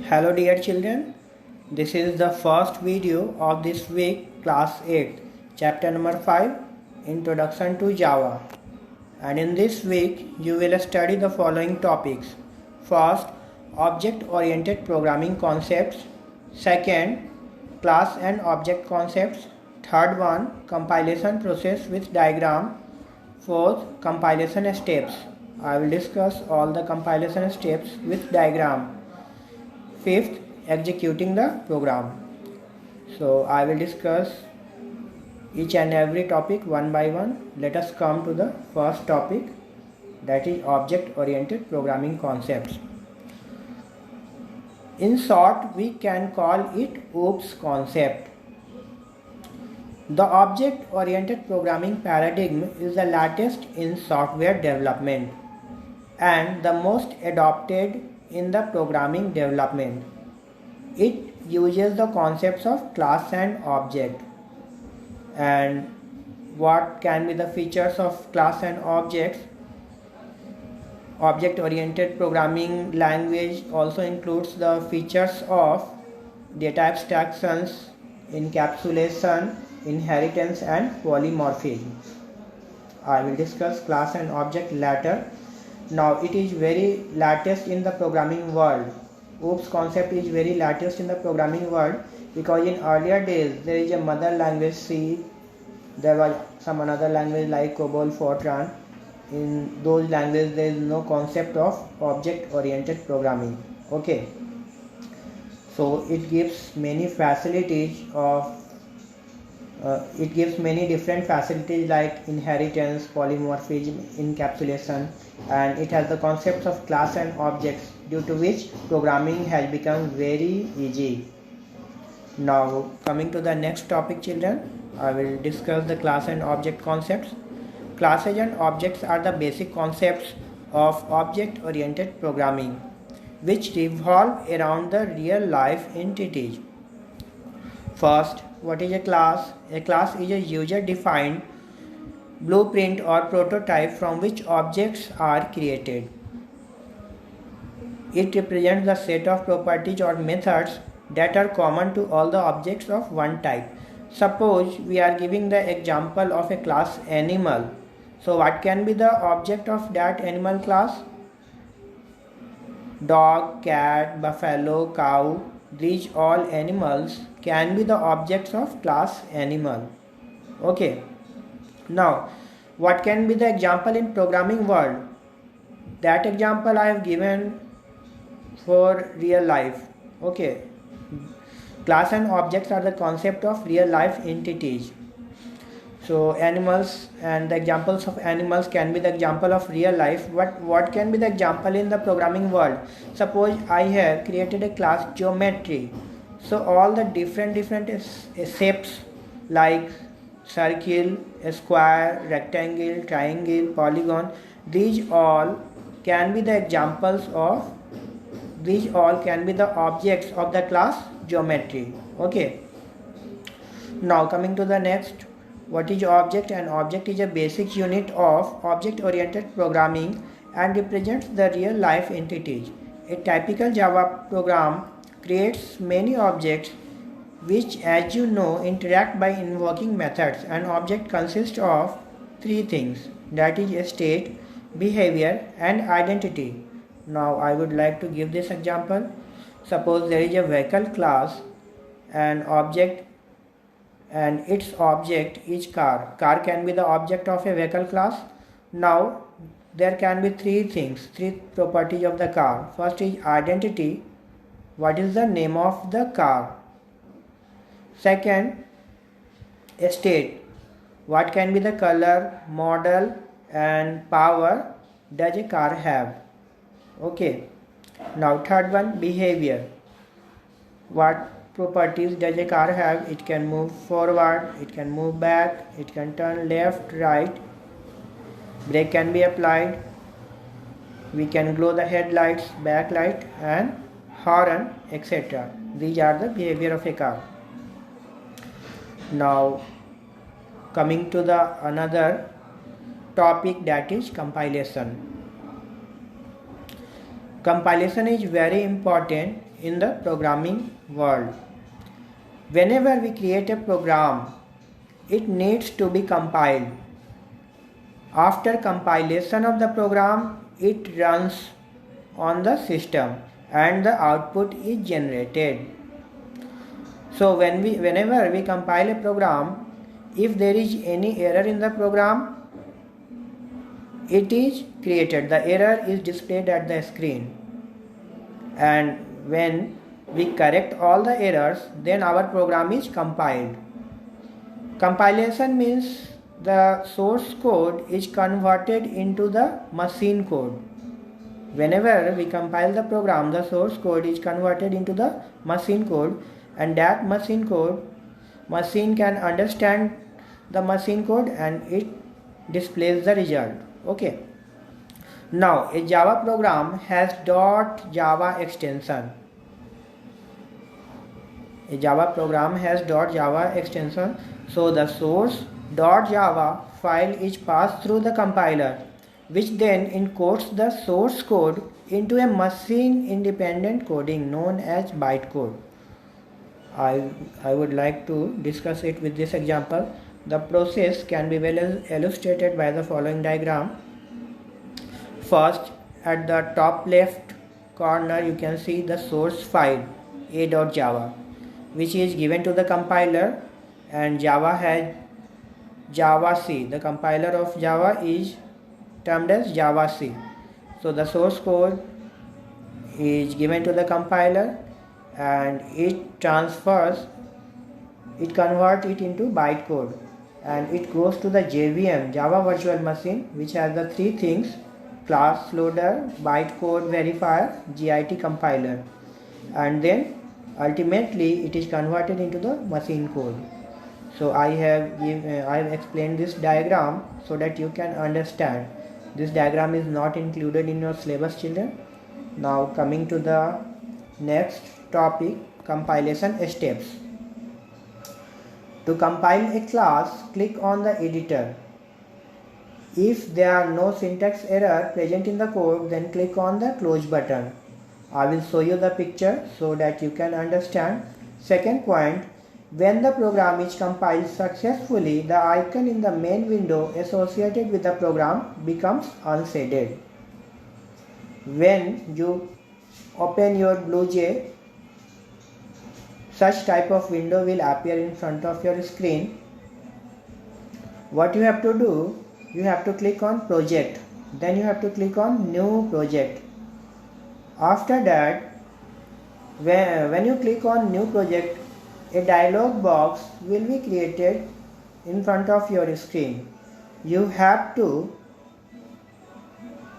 Hello dear children, this is the first video of this week class 8 chapter number 5 Introduction to Java, and in this week you will study the following topics. First, object oriented programming concepts. Second, class and object concepts. Third one, compilation process with diagram. Fourth, compilation steps. I will discuss all the compilation steps with diagram. Fifth, executing the program. So I will discuss each and every topic one by one. Let us come to the first topic, that is object oriented programming concepts. In short, we can call it OOPS concept. The object oriented programming paradigm is the latest in software development and the most adopted in the programming development. It uses the concepts of class and object. And what can be the features of class and objects? Object oriented programming language also includes the features of data abstractions, encapsulation, inheritance and polymorphism. I will discuss class and object later. Now it is very latest in the programming world. OOPS concept is very latest in the programming world because in earlier days there is a mother language C, there was some another language like COBOL, Fortran. In those languages there is no concept of object oriented programming. Okay, so it gives many facilities of it gives many different facilities like inheritance, polymorphism, encapsulation, and it has the concepts of class and objects, due to which programming has become very easy. Now coming to the next topic, children, I will discuss the class and object concepts. Classes and objects are the basic concepts of object oriented programming which revolve around the real life entities. First, what is a class? A class is a user-defined blueprint or prototype from which objects are created. It represents the set of properties or methods that are common to all the objects of one type. Suppose we are giving the example of a class animal. So what can be the object of that animal class? Dog, cat, buffalo, cow. These all animals can be the objects of class animal. Okay. Now, what can be the example in programming world? That example I have given for real life. Okay. Class and objects are the concept of real life entities. So animals and the examples of animals can be the example of real life. What can be the example in the programming world? Suppose I have created a class geometry. So all the different shapes like circle, square, rectangle, triangle, polygon, these all can be the examples of, these all can be the objects of the class geometry. Okay. Now coming to the next. What is object? An object is a basic unit of object-oriented programming and represents the real-life entities. A typical Java program creates many objects which, as you know, interact by invoking methods. An object consists of three things, that is state, behavior and identity. Now I would like to give this example. Suppose there is a vehicle class and object, and its object is car. Car can be the object of a vehicle class. Now there can be three things, three properties of the car. First is identity. What is the name of the car? Second, state. What can be the color, model and power does a car have? Okay. Now third one, behavior. What properties does a car have? It can move forward, it can move back, it can turn left, right, brake can be applied, we can glow the headlights, backlight and horn, etc. These are the behavior of a car. Now coming to the another topic, that is compilation. compilation is very important in the programming world. Whenever we create a program, it needs to be compiled. After compilation of the program, it runs on the system and the output is generated. So whenever we compile a program, if there is any error in the program, it is created. The error is displayed at the screen. And when we correct all the errors, then our program is compiled. Compilation means the source code is converted into the machine code. Whenever we compile the program, the source code is converted into the machine code, and that machine can understand the machine code and it displays the result. Okay. Now a Java program has .java extension. A Java program has .java extension. So the source .java file is passed through the compiler, which then encodes the source code into a machine independent coding known as bytecode. I would like to discuss it with this example. The process can be well illustrated by the following diagram. First, at the top left corner, you can see the source file a.java, which is given to the compiler, and Java has JavaC. The compiler of Java is termed as JavaC. So the source code is given to the compiler and it converts it into bytecode, and it goes to the JVM, Java Virtual Machine, which has the three things: class loader, bytecode verifier, JIT compiler, and then ultimately it is converted into the machine code. So I have explained this diagram so that you can understand. This diagram is not included in your syllabus, children. Now coming to the next topic, compilation steps. To compile a class, click on the editor. If there are no syntax error present in the code, then click on the close button. I will show you the picture so that you can understand. Second point, when the program is compiled successfully, the icon in the main window associated with the program becomes unshaded. When you open your BlueJ, such type of window will appear in front of your screen. What you have to do, you have to click on project, then you have to click on new project. After that, when you click on new project, a dialog box will be created in front of your screen. You have to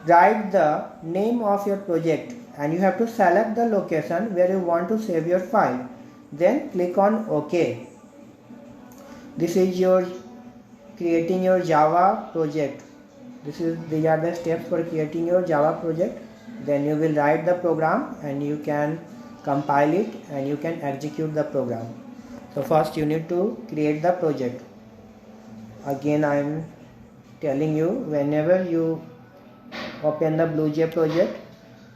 write the name of your project and you have to select the location where you want to save your file. Then click on OK. This is your creating your Java project. These are the steps for creating your Java project. Then you will write the program and you can compile it and you can execute the program. So first you need to create the project. Again I am telling you, whenever you open the BlueJ project,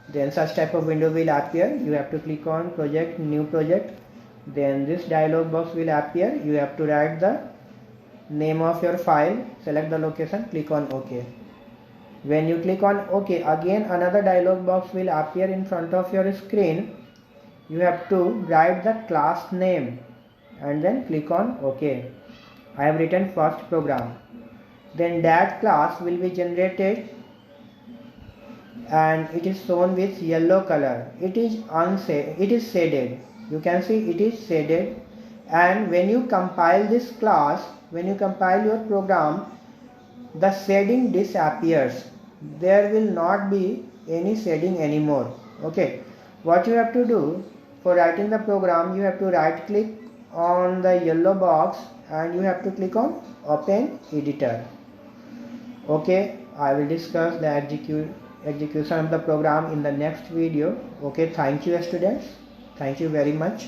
then such type of window will appear. You have to click on project, new project. Then this dialog box will appear. You have to write the name of your file, select the location, click on OK. When you click on OK, again another dialog box will appear in front of your screen. You have to write the class name and then click on OK. I have written first program. Then that class will be generated and it is shown with yellow color. It is shaded. You can see it is shaded, and when you compile this class, when you compile your program, the shading disappears. There will not be any shading anymore. Okay, what you have to do for writing the program, you have to right click on the yellow box and you have to click on open editor. Okay, I will discuss the execution of the program in the next video. Okay, thank you students. Thank you very much.